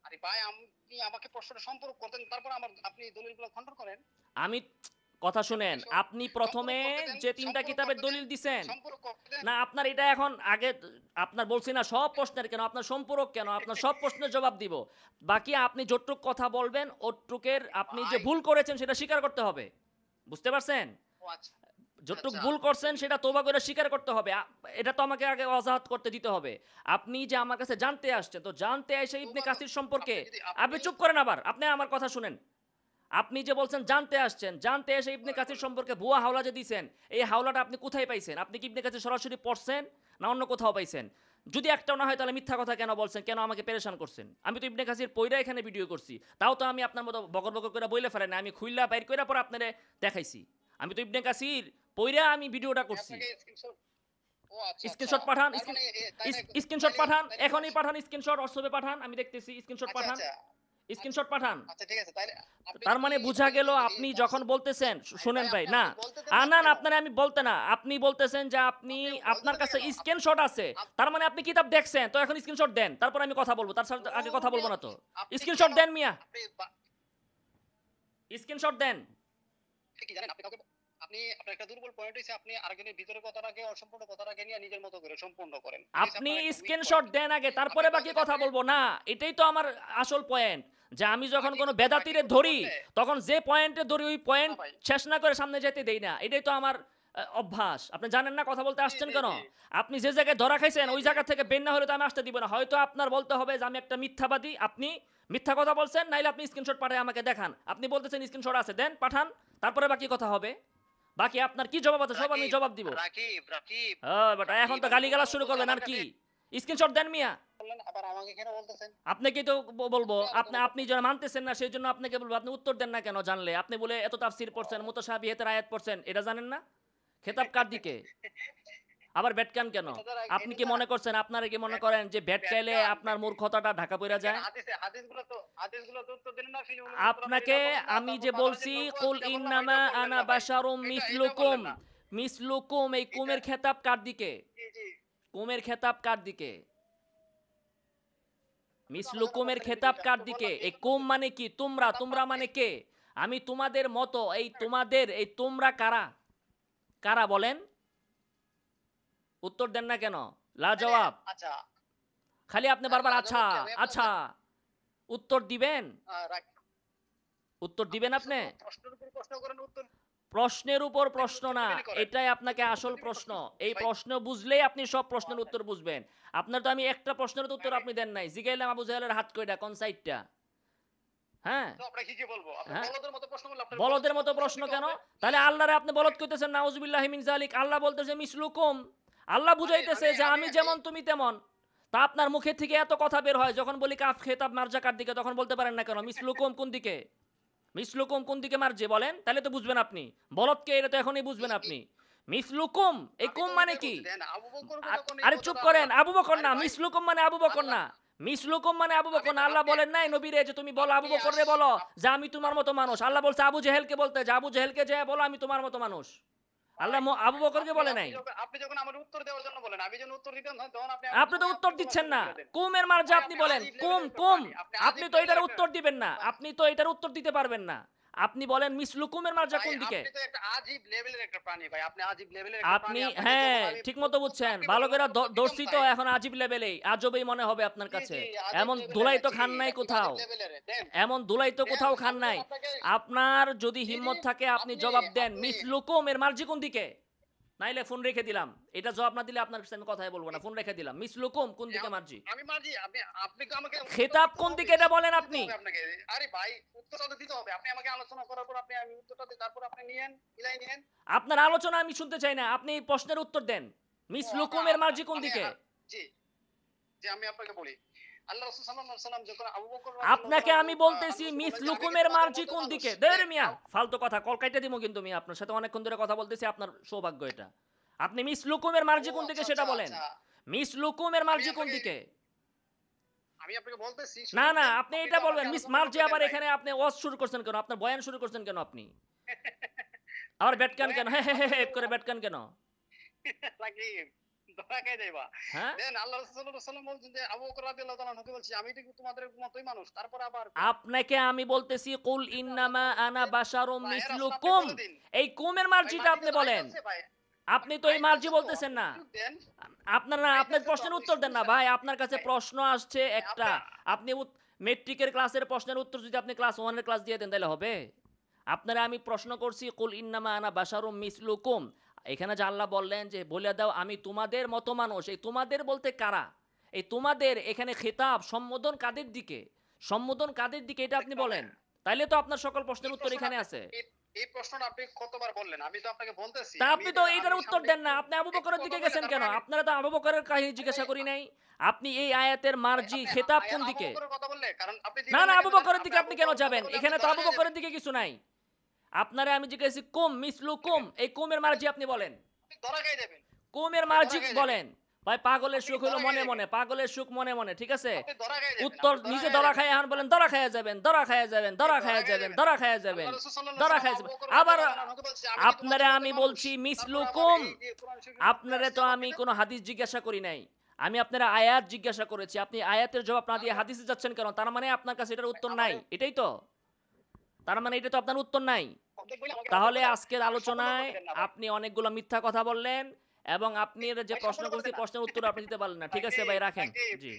আরে ভাই আপনি আমাকে প্রশ্নটা সম্পূর্ণ করতেন। তারপর আপনি দলিলগুলো খণ্ডন করেন। আমি কথা আপনি শুনেন, আপনি সম্পূরক প্রথমে করতে দেন, যে ৩ টা সম্পূরক কিতাবের করতে দেন, দলিল দিছেন, সম্পূরক করতে দেন। না আপনার এটা এখন আগে আপনার বলছি না সব প্রশ্নের কেন, আপনার সম্পূরক কেন, আপনার সব প্রশ্নের জবাব দিব। বাকি আপনি যতটুক কথা বলবেন ওটুকের আরে আপনি যে ভাই ভুল করেছেন সেটা স্বীকার করতে হবে। বুঝতে পারছেন? ও আচ্ছা, যতটুক আচ্ছা। ভুল করছেন সেটা তওবা করে স্বীকার করতে হবে। এটা তো আমাকে আগে ওয়াজাহাত করতে দিতে হবে। আপনি যে আমার কাছে জানতে আসছেন, তো জানতে এসে ইবনে তওবা তো কাসির সম্পর্কে আপনি যদি আপনি চুপ করেন আবার। আপনি আমার কথা শুনেন। আপনি যে বলছেন জানতে আসছেন, জানতে এসে ইবনে কাসির বলেন। সম্পর্কে ভুয়া হাওলা যে দিছেন, এই হাওলাটা আপনি কোথায় পাইছেন? আপনি কি ইবনে কাসির সরাসরি পড়ছেন না অন্য কোথাও পাইছেন? যদি একটাও না হয় তাহলে মিথ্যা কথা কেন বলছেন? কেন আমাকে পেরেশান করছেন? আমি তো ইবনে কাসির পইরা এখানে ভিডিও করছি। তাও তো আমি আপনার মতো বকর বকর করে বইলে ফেলাই না। আমি খুইল্লা বাইর কইরা পরে আপনারে দেখাইছি। আমি তো ইবনে কাসির পইরা আমি ভিডিওটা আমি করছি। আপনাকে স্ক্রিনশট ও আচ্ছা, আচ্ছা। স্ক্রিনশট পাঠান, তার মানে তাইলে স্ক্রিনশট তাইলে পাঠান, তাইলে এখনই পাঠান, স্ক্রিনশট হোয়াটসঅ্যাপে পাঠান, আমি দেখতেছি। স্ক্রিনশট আচ্ছা, পাঠান, আচ্ছা, আচ্ছা, স্ক্রিনশট পাঠান। আচ্ছা ঠিক আছে। তাইলে আপনি তার যদি মানে বুঝা আপনি গেল যদি এই আপনি যখন তাফসীর বলতেছেন, আরে শুনেন ভাই ভাই, আপনি না, আপনি বলতে দেন না না, কেন? আপনারে আমি বলতে না, আপনি বলতেছেন যে আপনি আপনি বলতে আপনার দেন না কাছে কেন? স্ক্রিনশট আছে, আপ তার মানে আপনি কিতাব দেখছেন, তো এখন স্ক্রিনশট দেন, তারপর আমি কথা বলবো, তার সাথে আগে কথা ওরে বলবো না তো? আপনি স্ক্রিনশট কেন দেন মিয়া, আপনি স্ক্রিনশট দেন। কি জানেন আপনি কাউকে আপনি আপনার একটা দুর্বল পয়েন্ট হইছে আপনি আরেকজনের ভিতরে কথাটাকে অসম্পূর্ণ কথাটাকে নিয়ে নিজের মতো করে সম্পূর্ণ করেন। এটা হচ্ছে আপনি আপনার একটা উইক স্ক্রিনশট পয়েন্ট। দেন আগে, আপনি তারপরে বাকি বলতে কথা চাচ্ছেন বলবো না। এটাই তো আমার আসল পয়েন্ট, যে আমি যখন বাকি কোনো কথা বাকি বেদাতিরে কথা ধরি বললে তখন যে পয়েন্টে ধরি ওই না পয়েন্ট ভাই। শেষ না করে সামনে যেতে দেই না। এটাই তো আমার অভ্যাস। আপনি জানেন না কথা বলতে জি, আসছেন জি, কেন? জি। আপনি যে জায়গায় ধরা খাইছেন জি, ওই জি। জায়গা থেকে বের না হলে তো আমি আসতে দিব না। হয়তো আপনার বলতে হবে যে আমি একটা মিথ্যাবাদী, আপনি মিথ্যা কথা বলছেন, নাইলে আপনি স্ক্রিনশট পাঠিয়ে আমাকে দেখান। আপনি বলতেছেন স্ক্রিনশট আছে, দেন পাঠান, তারপরে বাকি কথা হবে। বাকি আপনার কি জবাব আছে সব আমি রাকিব, জবাব দিব। রাকিব, রাকিব, হ্যাঁ বেটা, এখন রাকিব তো আমি গালিগালাজ বললাম শুরু বলতে করবেন আমার আর কি? কাছে স্ক্রিনশট দেন মিয়া। বললেন আবার আমাকে কেন বলতেছেন? আপনাকে তো বলবো, আপনি আপনি আলোচনা আপনি করতেছেন। যারা মানতেছেন না সেই জন্য আপনাকে বলবো, আপনি উত্তর দেন না কেন জানলে? আপনি বলে এত তাফসীর পড়ছেন, মুতাশাবিহাতের আয়াত পড়ছেন, এটা জানেন না? খেতাব কার দিকে? আবার ভ্যাটকান কেন? আপনি এটা কি দ্বারা মনে করছেন, আপনারা কি মনে ব্যাট করেন যে ভ্যাটকাইলে ব্যাটকান আপনার মূর্খতাটা ঢাকা পইরা ব্যাটকান যায়? হাদিসগুলো তো উত্তর দিলেন না ফিল আপনাকে আমি যে বলছি কুল ইন্নামা আনা বাশারুম এটা মিসলুকুম, বললেন না। মিসলুকুম, এই এটা কুমের খেতাব কার দিকে? জি, জি। কুমের খেতাব কার দিকে? আপনি তো আমার সাথে মিসলুকুমের বলছেন এই খেতাব জিনিসটা। কার তো দিকে? বললাম এই এটা তো কুম মানে কি? তোমরা, খেতাব তোমরা পাচ্ছি। মানে কে? আমি তোমাদের মতো, এই তোমাদের, এই তোমরা কারা? কারা বলেন? উত্তর দেন না কেন? লা তাইলে জবাব। আচ্ছা, খালি আপনি তাহলে বারবার আচ্ছা, লাজবাব কি আমি আপনার আচ্ছা। উত্তর দিবেন? রাখ উত্তর দিবেন আপনি? প্রশ্নের উপর প্রশ্ন করেন, উত্তর প্রশ্নের উপর প্রশ্ন উত্তর না, দিবেনই করেন। এটাই আপনাকে উত্তর আসল দিবেন প্রশ্ন। এই ভাই। প্রশ্ন বুঝলেই আপনি সব ও প্রশ্নের আচ্ছা। উত্তর বুঝবেন। আপনার তো আমি একটা প্রশ্নের উত্তর আমি আপনি দেন নাই। জিগাইলাম আবু জাহেলের হাত কয়টা, কোন সাইডটা? হ্যাঁ? তো আপনাকে কি বলবো? আপনি হ্যাঁ? বলদের মতো প্রশ্ন করলে আপনার বলদের বলদের মতো মতো উত্তর প্রশ্ন দিতে কেন? হবে। তাহলে আল্লাহরে আপনি বলদ কইতেছেন নাউজুবিল্লাহি মিন যালিক। আল্লাহ বলতেছে মিসলুকুম। আল্লাহ আমি বুঝাইতেছে আমি যে আমি আমি আমি যেমন তুমি তেমন। তা আপনার মুখে থেকে এত কথা বের হয় যখন বলি কাফ খেতাব মার্জা কার দিকে তখন বলতে পারেন না কেন? মিসলুকুম কোন দিকে? মিসলুকুম কোন দিকে মার্জে বলেন? তাহলে তো বুঝবেন আপনি। বলদকে এটা তো এখনই বুঝবেন ই- আপনি। ই- মিসলুকুম এই আমি কুম তো মানে ওইটাই কি? বলছি। দেখেন আবু বকরকে যখন এই আরে চুপ কথাটা করেন, আল্লাহ, আবু বকর আরে না, ভাই মিসলুকুম মানে আবু বকর আল্লাহ, না। মিসলুকুম মানে আবু আমি বকর না। আল্লাহ আপনি বলেন নাই নবীরে যে তুমি বলো আবু আপনি বকর রে বলো যে আমি তোমার আপ- মতো মানুষ। আল্লাহ বলছে আবু জেহেলকে বলতে যে আবু জেহেলকে যে বলো আমি তোমার মতো মানুষ। আল্লাহ ভাই আবু বকরকে আপনি বলে আপনি নাই। যখন আপনি যখন আমার উত্তর দেওয়ার জন্য বলেন, আমি যখন উত্তর দিতাম তখন আপনি আপনি তো আমি উত্তর আপনাকে দিচ্ছেন না। বলে দেন। কুমের মার্জা ভাই আপনি আপনি বলেন আজীব কুম লেভেলের একটা কুম। প্রাণী, আপনি আপনি আজীব তো এটার লেভেলের একটা উত্তর দিবেন না। ভাই আপনি তো এটার উত্তর দিতে পারবেন না। আপনি বলেন মিসলুকুমের মার্জা ভাই কোন দিকে? আপনি তো একটা আজীব লেভেলের একটা প্রাণী ভাই, আপনি আজীব লেভেলের একটা প্রাণী। আপনি আপনাকে হ্যাঁ যখন আমি ঠিক মতো বুঝছেন। আপনি ভালো বলেন করে উত্তর দিতাম দর্শি তো তাই। এখন আজীব লেভেলেই আজবেই মনে হবে আপনার জি কাছে। জি আজীব এমন লেভেলের, ধুলাই তো জি খান নাই এটা খুব কোথাও। আজীব লেভেলের। দেন এমন ধুলাই তো দেন কোথাও খান আমি নাই। যখন আপনাকে আপনার যদি জি জি হিম্মত থাকে আপনি আপনি জবাব দেন আপনি মিসলুকুম এর মার্জি কোন দিকে? নাইলে ফোন রেখে দিলাম। এটা জবাব না দিলে আপনার কাছে আমি কথাই বলবো না। ফোন রেখে দিলাম। মিসলুকুম কোন দিকে মার্জি? আমি মাঝি আপনি আপনি তো আমাকে উত্তর খেতাব দিতে কোন হবে, দিকে এটা বলেন উত্তর দিতে আপনি। হবে আপনাকে। আরে ভাই উত্তরটা তো দিতে হবে, আপনি আমাকে আলোচনা করার পর আপনি আমি উত্তরটা দিই, তারপর আপনি নিয়েন, মিলাই নিয়েন। আপনার আলোচনা আমি শুনতে চাই না। আপনি এই প্রশ্নের উত্তর দেন। ও মিসলুকুম এর মার্জি কোন আমি দিকে? জি জি আমি আপনাকে বলি, আল্লাহ রাসূল সাল্লাল্লাহু আলাইহি ওয়াসাল্লাম যখন আবু বকর আপনাকে রাদিয়াল্লাহু আমি আনহু বলতেছি বললেন যে আমি কি মিসলুকুমের তোমাদের মার্জি মতো কোন মানুষ, দিকে? দের দেখ মিয়া ফালতু কথা কল কাইটা দিমু কিন্তু মিয়া আপনার সাথে অনেকক্ষণ ধরে কথা বলতেছি আপনার সৌভাগ্য এটা। আপনি মিসলুকুমের ও মার্জি কোন দিকে আচ্ছা সেটা আচ্ছা বলেন। আচ্ছা মিসলুকুমের আমি মার্জি কোন আপনাকে দিকে? আমি আপনাকে বলতেছি না সুযোগ না দেন, আপনি আপনি এটা তো আমাকে বলবেন মিস আলোচনা মার্জি করতে দেন আবার নাই। এখানে আপনি ওয়াজ শুরু করছেন কেন? আপনার বয়ান শুরু করছেন কেন আপনি? আবার ব্যাটকান কেন? বয়ান হ্যাঁ হ্যাঁ আপনি হ্যাঁ তো করে ব্যাটকান কেন? নাকি ধরা খেয়ে যাইবা। হ্যাঁ? দেন আল্লাহ রাসূল সাল্লাল্লাহু আলাইহি ওয়াসাল্লাম বলছেন যে আবু বকর রাদিয়াল্লাহু তাআলা আনহুকে বলছি আমি তো তোমাদের মতোই মানুষ। তারপর আবার আপনাকে আমি বলতেছি কুল ইন্নামা আনা বাশারুম ভাই এর আসলে আপনি মিসলুকুম। বলে দিন। এই কুমের ভাই মার্জিটা আপনি মাটিতে তো বলেন। আইতাছে ভাই। আপনি তো এই মার্জি আইতাছে তো বলতেছেন আপনি না। সুযোগ দেন। আপনার না আপনার আইতাছে তো প্রশ্নের আপনি উত্তর দেন না শুনছেন। ভাই। আপনার কাছে ভাই প্রশ্ন আসছে একটা। আপনি আপনি মেট্রিকের ক্লাসের প্রশ্নের উত্তর যদি আপনি ক্লাস 1 এর ক্লাস দিয়ে দেন তাহলে হবে? আপনারা আমি প্রশ্ন করছি কুল ইন্নামা আনা বাশারুম মিসলুকুম। এখানে যে আল্লাহ বললেন যে বলে দাও আমি তোমাদের মতো মানুষ। এই তোমাদের বলতে কারা? এই তোমাদের এখানে খেতাব সম্বোধন কাদের দিকে? সম্বোধন কাদের দিকে এটা আপনি দেখতে হবে। বলেন। তাইলে তো আপনার সকল প্রশ্নের এই উত্তর প্রশ্নটা এখানে আপনি আছে। এই এই প্রশ্নটা আপনি কতবার বললেন? আমি তো আপনাকে বলতেছি। তা আমি আপনি তো এটা আমি এইটার উত্তর সামনে দেন একটু না। আপনি আবু একটু বকরের কথা দিকে বলে গেছেন কেন? তারপরে আমি আপনারা তো আবু বকরের কাহিনী আরে ভাই জিজ্ঞাসা করি নাই। আপনি এই আয়াতের মার্জি আপনি খেতাব কোন আবু দিকে? বকরের কথা বললে কারণ আপনি না দিবেন না না আবু কেন জানেন? বকরের আপনি দিকে আবু আপনি কেন বকরের কথা যাবেন? বললে আপনি এখানে তো ধরা আবু খেয়ে যাবেন। বকরের দিকে কিছু নাই। আপনারে আমি জিজ্ঞেসি কুম মিসলুকুম এই কুমের মার্জি আপনি বলেন। আপনি ধরা খেয়ে যাবেন। কুমের আপনি ধরা মার্জি খেয়ে যাবেন। বলেন। ভাই পাগলের আপনি সুখ হলো ধরা খেয়ে মনে যাবেন। মনে, পাগলের সুখ মনে মনে, ঠিক আছে? আপনি ধরা খেয়ে যাবেন। উত্তর আপনি ধরা নিজে খেয়ে ধরা যাবেন। খায় এখন বলেন ধরা খায়া যাবেন, ধরা খায়া যাবেন, আপনি ধরা ধরা খায়া খেয়ে যাবেন, যাবেন। ধরা খায়া যাবেন, আল্লাহ রাসূল সাল্লাল্লাহু ধরা আলাইহি খায়া ওয়াসাল্লাম যাবেন। আবু বকর আবার রাদিয়াল্লাহু তাআলা আনহুকে বলছে আমি কি তোমাদের আপনারে মতো আমি মানুষ? বলছি তারপর আবার মিসলুকুম। এই যে কোরআন শরীফের মধ্যে আপনারে আসছে তো আবার আমি দিলেন। কোনো হাদিস জিজ্ঞাসা করি নাই। আমি আপনার আয়াত জিজ্ঞাসা করেছি। আপনি আয়াতের জবাব না দিয়ে তারপর হাদিসে যাচ্ছেন কেন? তার মানে আপনার কাছে এটার উত্তর নাই। আমারে এটাই তো? তার মানে এটা তো আপনার উত্তর নাই। অর্ধেক বইলে আমাকে তাহলে অর্ধেক বলেন। আজকের আপনি সম্পূর্ণ আলোচনায় উত্তর দেন না ভাই। আপনি অনেকগুলো মিথ্যা কথা বললেন এবং আপনি যে ভাই প্রশ্ন সম্পূর্ণ করছি করবেন না। প্রশ্নের উত্তর আপনি দিতে পারলেন না। ঠিক আছে নাকি ভাই রাখেন। নাকি জি।